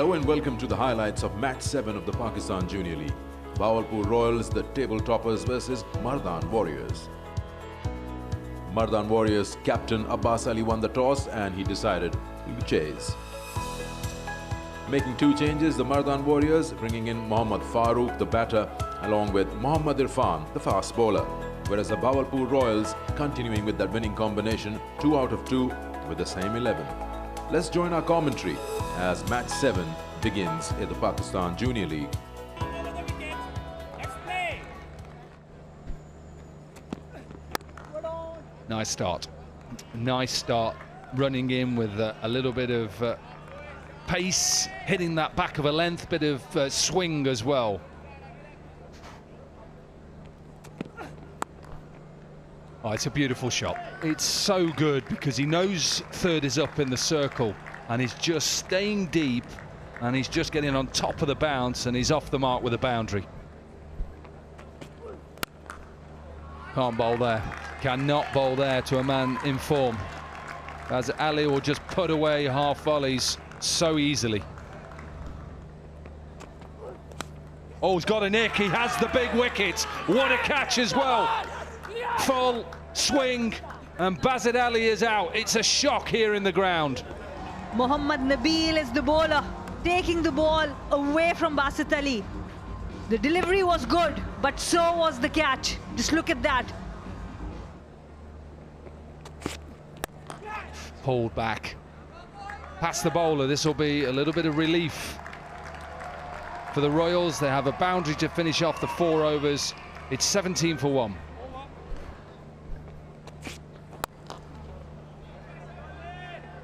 Hello and welcome to the highlights of Match 7 of the Pakistan Junior League. Bahawalpur Royals, the table toppers versus Mardan Warriors. Mardan Warriors captain Abbas Ali won the toss and he decided to chase. Making two changes, the Mardan Warriors bringing in Mohammad Farooq, the batter, along with Mohammad Irfan, the fast bowler. Whereas the Bahawalpur Royals continuing with that winning combination, 2 out of 2 with the same 11. Let's join our commentary as Match 7 begins in the Pakistan Junior League. Nice start. Nice start. Running in with a little bit of pace, hitting that back of a length, bit of swing as well. Oh, it's a beautiful shot. It's so good because he knows third is up in the circle and he's just staying deep and he's just getting on top of the bounce and he's off the mark with a boundary. Can't bowl there. Cannot bowl there to a man in form. As Ali will just put away half volleys so easily. Oh, he's got a nick. He has the big wicket. What a catch as well. Full swing and Basit Ali is out. It's a shock here in the ground. Mohammad Nabil is the bowler, taking the ball away from Basit Ali. The delivery was good, but so was the catch. Just look at that. Pulled back. Past the bowler, this will be a little bit of relief for the Royals. They have a boundary to finish off the 4 overs. It's 17 for 1.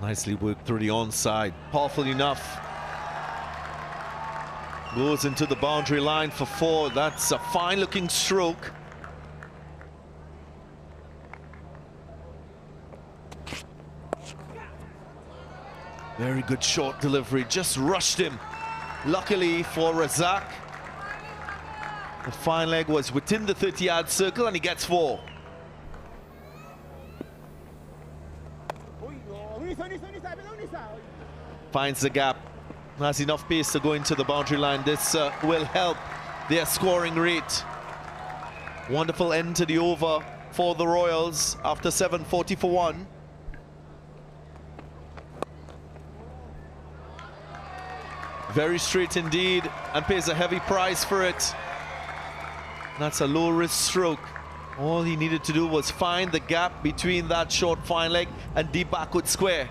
Nicely worked through the onside, powerful enough. Goes into the boundary line for 4. That's a fine looking stroke. Very good short delivery, just rushed him. Luckily for Razak, the fine leg was within the 30-yard circle and he gets 4. Finds the gap, has enough pace to go into the boundary line. This will help their scoring rate. Wonderful end to the over for the Royals after 7:40 for 1. Very straight indeed and pays a heavy price for it. That's a low risk stroke. All he needed to do was find the gap between that short fine leg and deep backward square.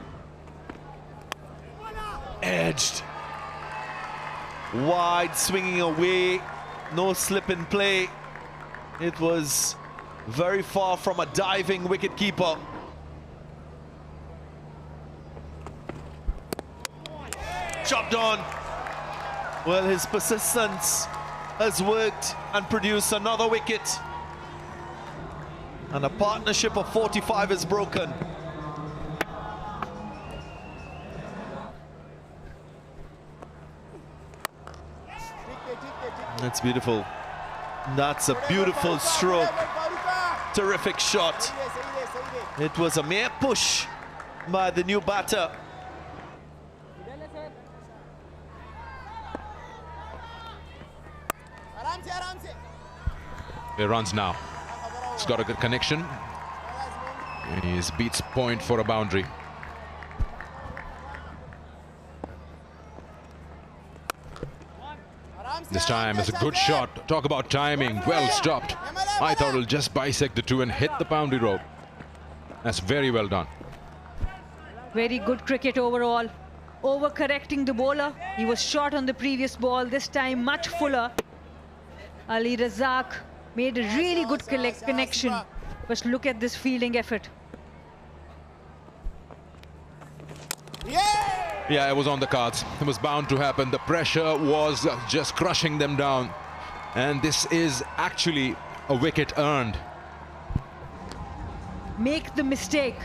Edged. Wide, swinging away. No slip in play. It was very far from a diving wicketkeeper. Chopped on. Well, his persistence has worked and produced another wicket. And a partnership of 45 is broken. That's beautiful. That's a beautiful stroke. Terrific shot. It was a mere push by the new batter. He runs now. He's got a good connection. He's beats point for a boundary. This time is a good shot. Talk about timing. Well stopped. I thought it'll just bisect the two and hit the boundary rope. That's very well done. Very good cricket overall. Overcorrecting the bowler. He was short on the previous ball. This time much fuller. Ali Razak made a really good connection. But look at this fielding effort. Yeah, it was on the cards. It was bound to happen. The pressure was just crushing them down. And this is actually a wicket earned. Make the mistake.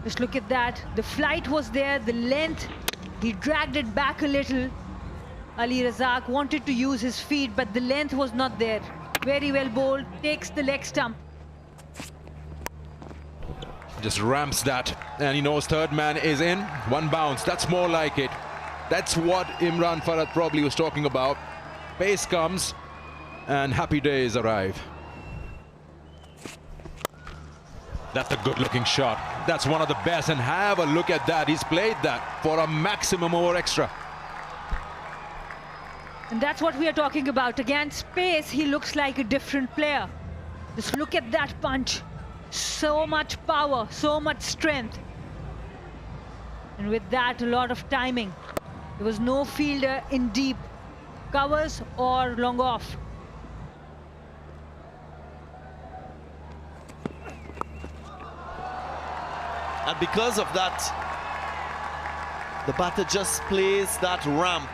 Just look at that. The flight was there, the length. He dragged it back a little. Ali Razak wanted to use his feet, but the length was not there. Very well bowled, takes the leg stump. Just ramps that, and he knows third man is in. One bounce, that's more like it. That's what Imran Farhat probably was talking about. Pace comes and happy days arrive. That's a good-looking shot. That's one of the best, and have a look at that. He's played that for a maximum over extra. And that's what we are talking about. Against pace, he looks like a different player. Just look at that punch. So much power, so much strength. And with that, a lot of timing. There was no fielder in deep covers or long off. And because of that, the batter just plays that ramp.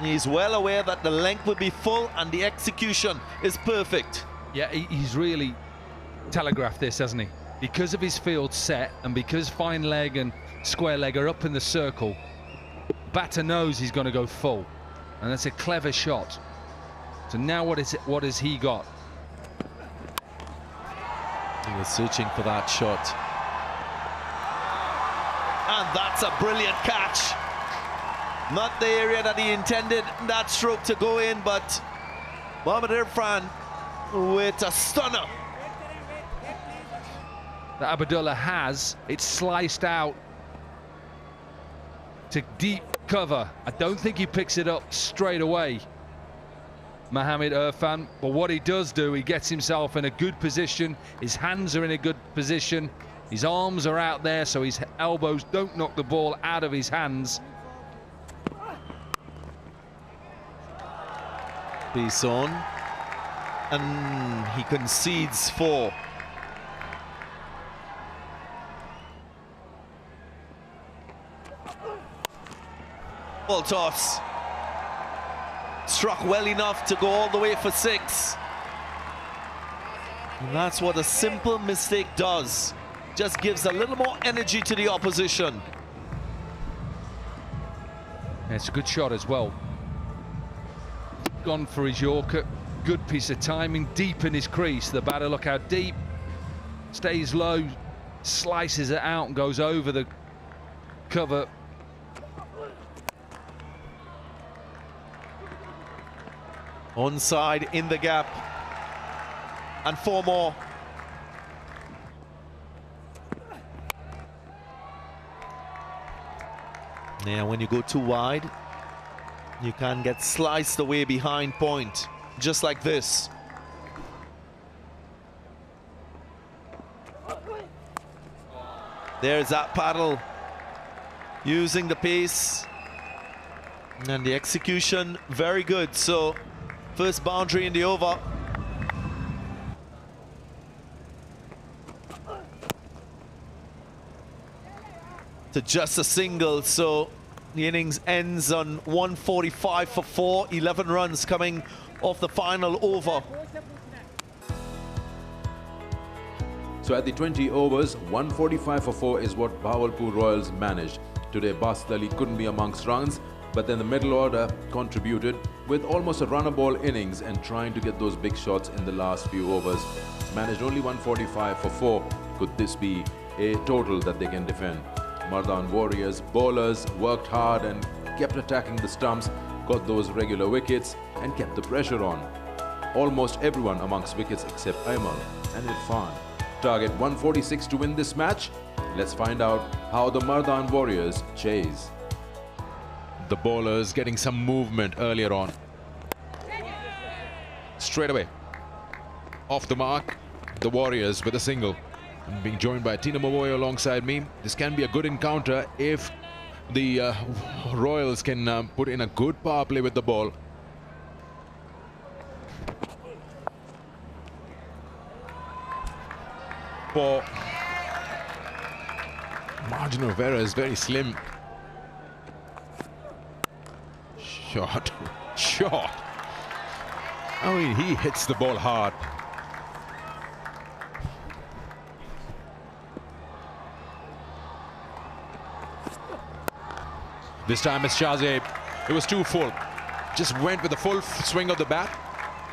He's well aware that the length will be full and the execution is perfect. Yeah, he's really telegraphed this, hasn't he? Because of his field set and because fine leg and square leg are up in the circle, batter knows he's going to go full, and that's a clever shot. So now what has he got? He was searching for that shot. And that's a brilliant catch. Not the area that he intended that stroke to go in, but Mohammad Irfan with a stunner. That Abdullah has, it's sliced out to deep cover. I don't think he picks it up straight away, Mohammad Irfan, but what he does do, he gets himself in a good position. His hands are in a good position. His arms are out there, so his elbows don't knock the ball out of his hands. Piece on, and he concedes 4. Ball toss. Struck well enough to go all the way for 6. And that's what a simple mistake does. Just gives a little more energy to the opposition. Yeah, it's a good shot as well. Gone for his Yorker. Good piece of timing, deep in his crease. The batter, look how deep. Stays low, slices it out and goes over the cover. Onside in the gap. And 4 more. Now, when you go too wide, you can get sliced away behind point, just like this. There's that paddle, using the pace. And the execution, very good. So, first boundary in the over. To just a single, so the innings ends on 145 for 4, 11 runs coming off the final over. So at the 20 overs, 145 for 4 is what Bahawalpur Royals managed. Today, Basit Ali couldn't be amongst runs, but then the middle order contributed with almost a run-a-ball innings and trying to get those big shots in the last few overs. Managed only 145 for 4. Could this be a total that they can defend? Mardan Warriors bowlers worked hard and kept attacking the stumps, got those regular wickets and kept the pressure on. Almost everyone amongst wickets except Ayman and Irfan. Target 146 to win this match. Let's find out how the Mardan Warriors chase. The bowlers getting some movement earlier on. Straight away. Off the mark, the Warriors with a single. I'm being joined by Tina Momoy alongside me. This can be a good encounter if the Royals can put in a good power play with the ball. For margin of error is very slim. Shot. I mean, he hits the ball hard. This time it's Shahzeb. It was too full. Just went with the full swing of the bat,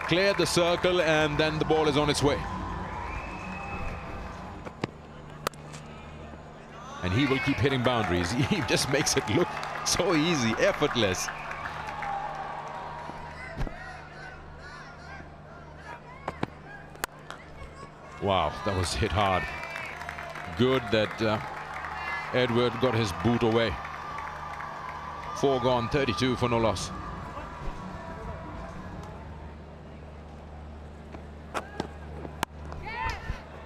cleared the circle, and then the ball is on its way. And he will keep hitting boundaries. He just makes it look So easy, effortless. Wow, that was hit hard. Good that Edward got his boot away. 4 gone, 32 for no loss.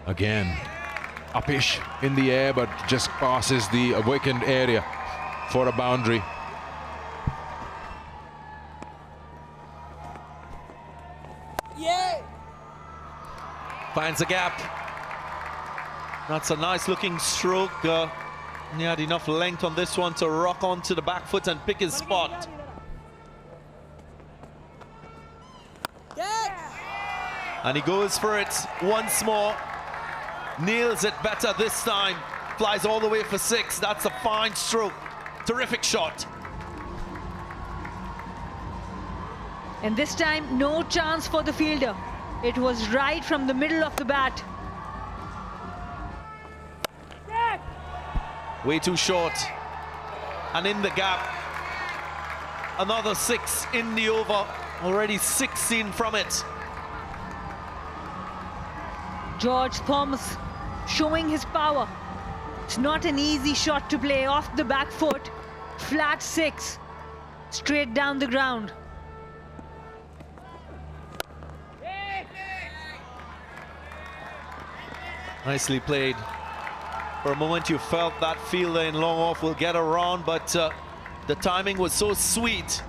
Again, upish in the air, but just passes the awakened area for a boundary. Finds a gap. That's a nice looking stroke. He had enough length on this one to rock onto the back foot and pick his spot. And he goes for it once more. Nails it better this time. Flies all the way for 6. That's a fine stroke. Terrific shot. And this time, no chance for the fielder. It was right from the middle of the bat. Way too short. And in the gap. Another 6 in the over. Already 16 from it. George Thomas showing his power. It's not an easy shot to play off the back foot. Flat 6. Straight down the ground. Nicely played. For a moment you felt that fielder in long off will get around, but the timing was so sweet.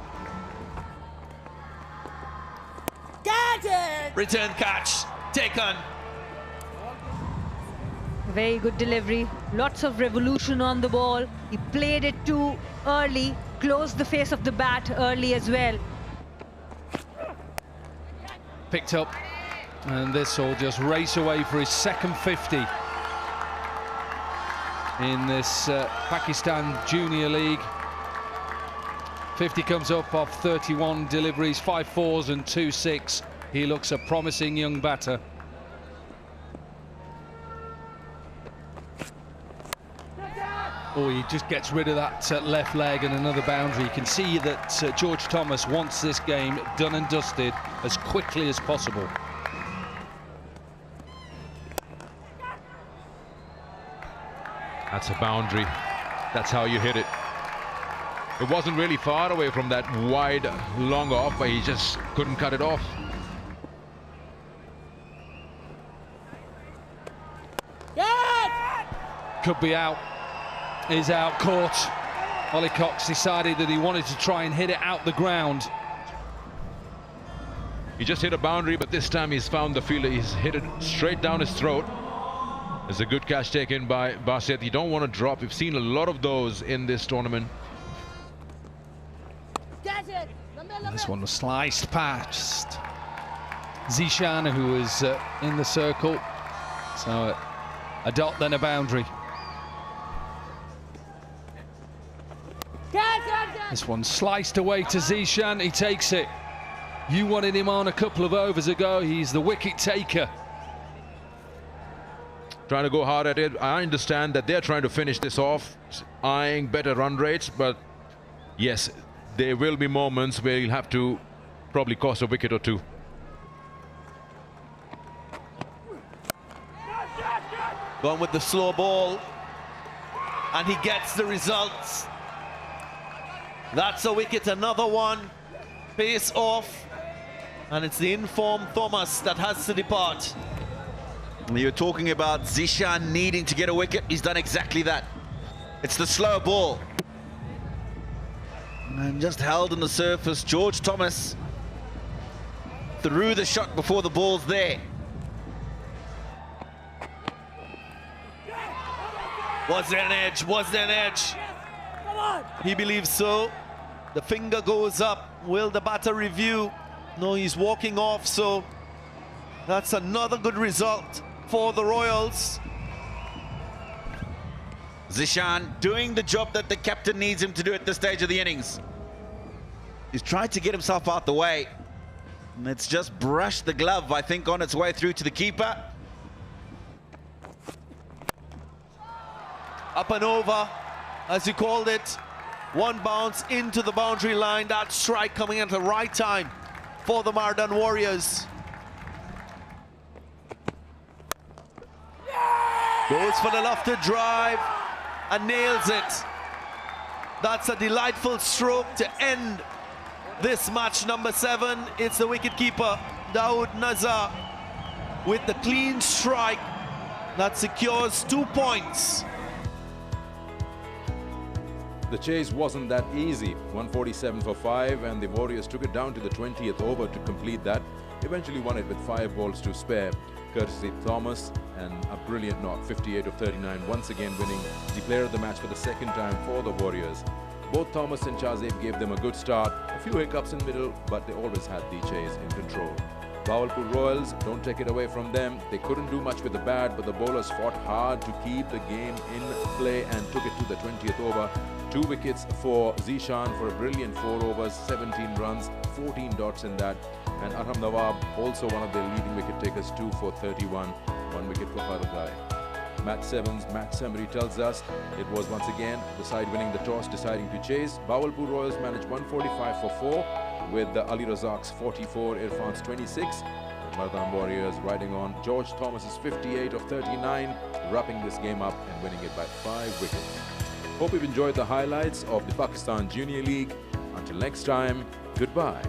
Get it! Return catch taken. Very good delivery. Lots of revolution on the ball. He played it too early. Closed the face of the bat early as well. Picked up. And this will just race away for his second 50 in this Pakistan Junior League. 50 comes up off 31 deliveries, 5 4s and 2 6. He looks a promising young batter. Oh, he just gets rid of that left leg and another boundary. You can see that George Thomas wants this game done and dusted as quickly as possible. That's a boundary. That's how you hit it. It wasn't really far away from that wide, long off, but he just couldn't cut it off. Could be out. Is out, caught. Ollie Cox decided that he wanted to try and hit it out the ground. He just hit a boundary, but this time he's found the fielder. He's hit it straight down his throat. It's a good catch taken by Basit. You don't want to drop. We've seen a lot of those in this tournament. This one was sliced past Zishan, who was in the circle. So a dot, then a boundary. This one sliced away to Zishan. He takes it. You wanted him on a couple of overs ago. He's the wicket taker. Trying to go hard at it. I understand that they're trying to finish this off, eyeing better run rates, but yes, there will be moments where you'll have to probably cost a wicket or two. Gone with the slow ball, and he gets the results. That's a wicket, another one. Pace off, and it's the informed Thomas that has to depart. You're talking about Zishan needing to get a wicket. He's done exactly that. It's the slow ball. And just held on the surface. George Thomas threw the shot before the ball's there. Was there an edge? Was there an edge? Come on! He believes so. The finger goes up. Will the batter review? No, he's walking off, so that's another good result for the Royals. Zishan doing the job that the captain needs him to do at this stage of the innings. He's tried to get himself out the way. And it's just brushed the glove, I think, on its way through to the keeper. Up and over, as you called it. One bounce into the boundary line. That strike coming at the right time for the Mardan Warriors. Goes for the lofted drive and nails it. That's a delightful stroke to end this match number 7. It's the wicketkeeper, Dawood Nazar, with the clean strike that secures 2 points. The chase wasn't that easy. 147 for 5, and the Warriors took it down to the 20th over to complete that. Eventually won it with 5 balls to spare, courtesy Thomas, and a brilliant knock, 58 of 39, once again winning the player of the match for the second time for the Warriors. Both Thomas and Shahzeb gave them a good start. A few hiccups in the middle, but they always had the chase in control. Bahawalpur Royals, don't take it away from them. They couldn't do much with the bat, but the bowlers fought hard to keep the game in play and took it to the 20th over. 2 wickets for Zishan for a brilliant 4 overs, 17 runs, 14 dots in that. And Arham Nawab, also one of their leading wicket takers, 2 for 31, 1 wicket for Farukhai. Match 7's match summary tells us it was once again the side winning the toss, deciding to chase. Bahawalpur Royals managed 145 for 4 with the Ali Razak's 44, Irfan's 26. Mardan Warriors riding on George Thomas's 58 of 39, wrapping this game up and winning it by 5 wickets. Hope you've enjoyed the highlights of the Pakistan Junior League. Until next time, goodbye.